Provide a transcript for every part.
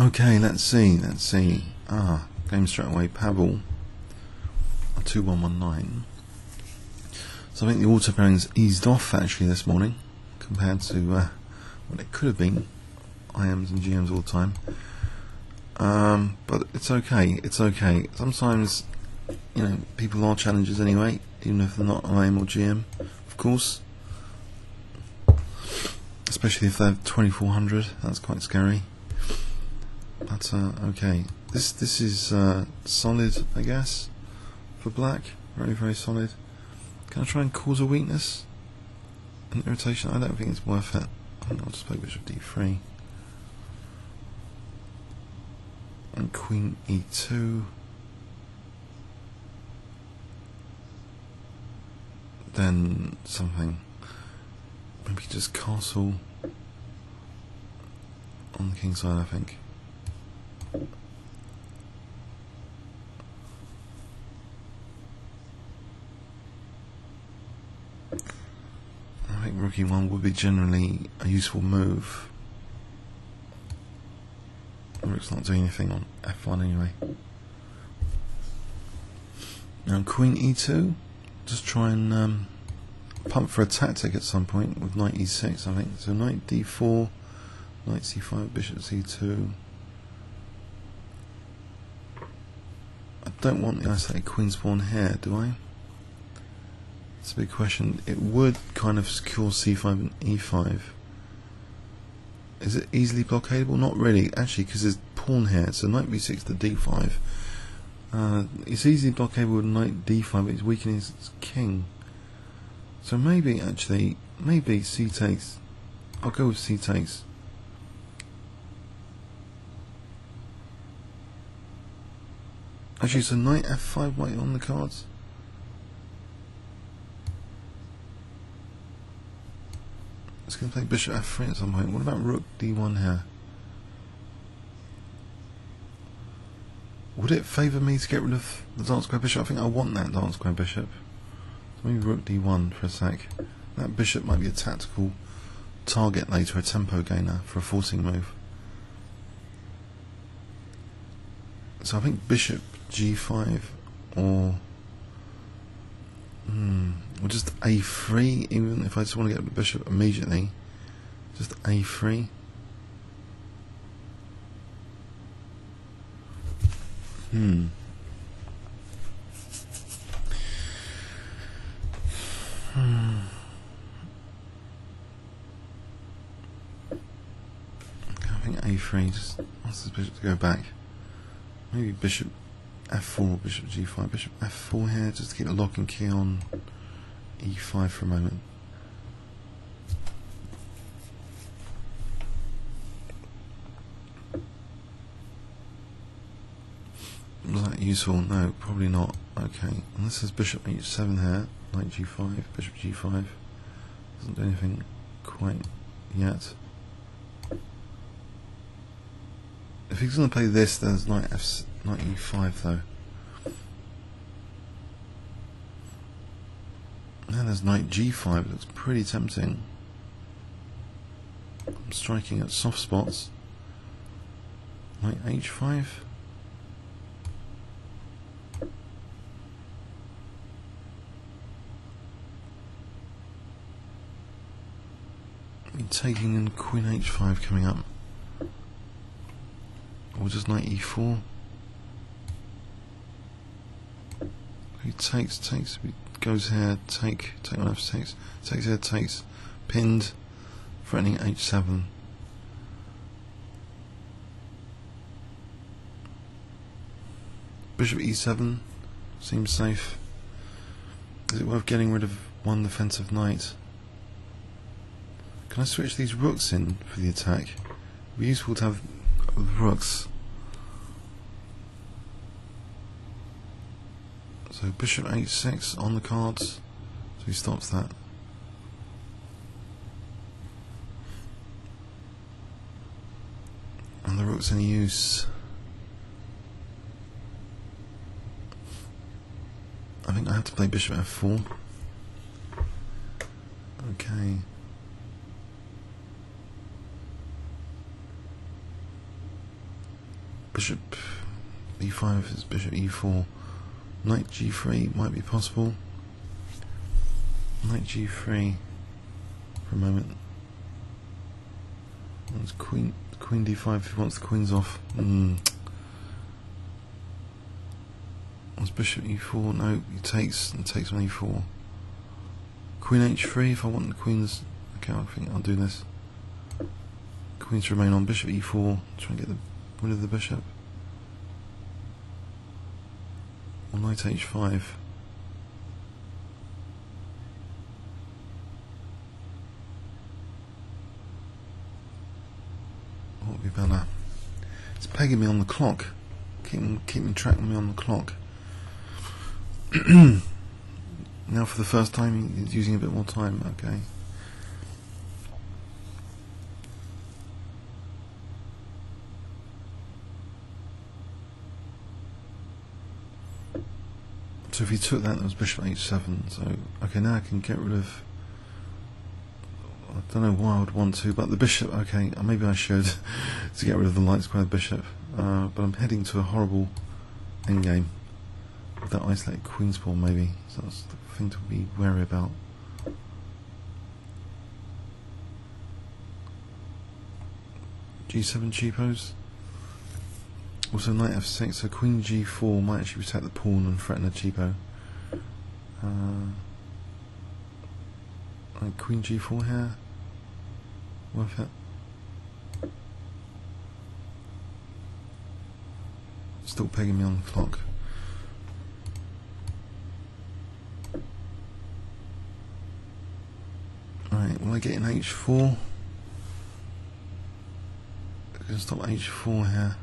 Okay, let's see. Game straight away. Pavel, 2119. So I think the auto pairings eased off actually this morning compared to what it could have been. IMs and GMs all the time. But it's okay. It's okay. Sometimes, you know, people are challenges anyway, even if they're not IM or GM, of course. Especially if they're 2400. That's quite scary. But okay. This is solid, I guess, for black. Very, very solid. Can I try and cause a weakness? An irritation? I don't think it's worth it. I think I'll just play bishop d3. And queen e2. Then something. Maybe just castle on the king side, I think. I think rook e1 would be generally a useful move. The rook's not doing anything on f1 anyway. Now queen e2, just try and pump for a tactic at some point with knight e6, I think. So knight d4, knight c5, bishop c2. I don't want the isolated queen pawn here, do I? It's a big question. It would kind of secure c5 and e5. Is it easily blockadable? Not really, actually, because there's pawn here. So knight b6 to d5. It's easily blockadable with knight d5, but it's weakening his king. So maybe, actually, maybe c takes. I'll go with c takes. Actually, so knight f5 might be on the cards. It's going to play bishop f3 at some point. What about rook d1 here? Would it favour me to get rid of the dark square bishop? I think I want that dark square bishop. So maybe rook d1 for a sec. That bishop might be a tactical target later, a tempo gainer for a forcing move. So I think bishop g5 or just a3, even if I just want to get the bishop immediately. Just a3. I think a3 just wants this bishop to go back. Maybe bishop f4, bishop g5, bishop f4 here, just to keep the lock and key on e5 for a moment. Was that useful? No, probably not. Okay, and this is bishop h7 here, knight g5, bishop g5. Doesn't do anything quite yet. If he's going to play this, there's knight e5 though. And there's knight g5, it looks pretty tempting. I'm striking at soft spots. Knight h5. Taking in queen h5 coming up. Or just knight e4. He takes, he goes here, take on f6, takes here, takes, pinned, threatening h7. Bishop e7 seems safe. Is it worth getting rid of one defensive knight? Can I switch these rooks in for the attack? It would be useful to have rooks. So bishop h6 on the cards, so he stops that. And the rook's in use. I think I have to play bishop f4. Okay. bishop e5 is bishop e4. Knight g3 might be possible. Knight g3 for a moment. Wants queen d5 if he wants the queens off. Wants bishop e4. No, he takes and takes on e4. Queen h3 if I want the queens. Okay, I think I'll do this. Queens remain on bishop e4. Try and get rid of the bishop. Or knight h5. What would be better? It's pegging me on the clock. Keeping track of me on the clock. Now for the first time he's using a bit more time. Okay. So if he took that, was bishop h7. So okay, now I can get rid of. I don't know why I would want to, but the bishop. Okay, maybe I should to get rid of the light squared bishop. But I'm heading to a horrible endgame with that isolated queen's pawn. Maybe so that's the thing to be wary about. G7 cheapos. Also knight f6, so queen g4 might actually protect the pawn and threaten a cheapo. Like queen g4 here. Worth it. Still pegging me on the clock. Alright, will I get in h4? I can stop h4 here.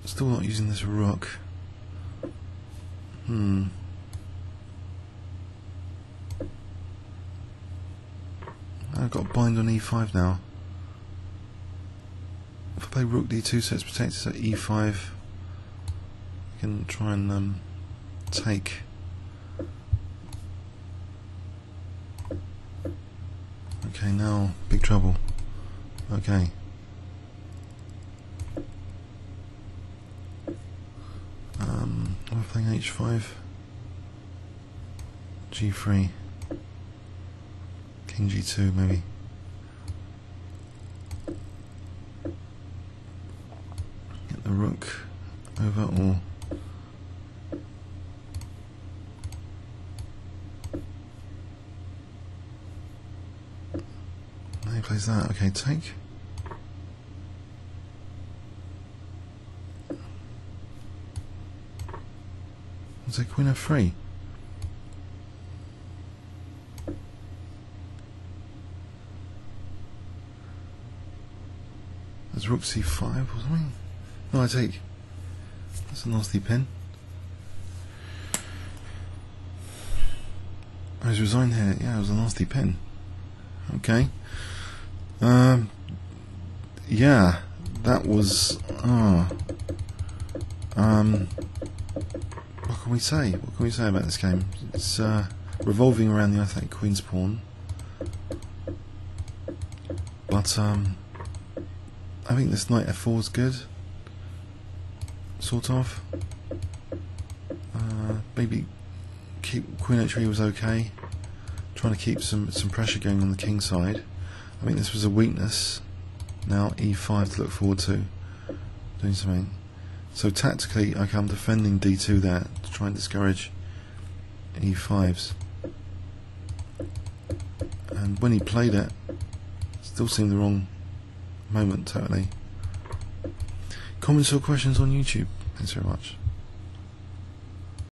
Still not using this rook. I've got a bind on e5 now. If I play rook d2 so it's protected, so e5 I can try and take. Okay, now big trouble. Okay. I'm playing h5, g3, king g2 maybe. Get the rook over, or now he plays that. Okay, take. Is it queen f3? There's rook c5 or something? No, I take. That's a nasty pin. I was resigned here. Yeah, it was a nasty pin. Okay. Yeah, that was. What can we say? What can we say about this game? It's revolving around the isolated queen's pawn, but I think this knight f4 is good, sort of. Maybe keep queen h3 was okay. Trying to keep some pressure going on the king side. I think this was a weakness. Now e5 to look forward to doing something. So tactically, okay, I'm defending d2 there to try and discourage e5s. And when he played it, still seemed the wrong moment totally. Comments or questions on YouTube? Thanks very much.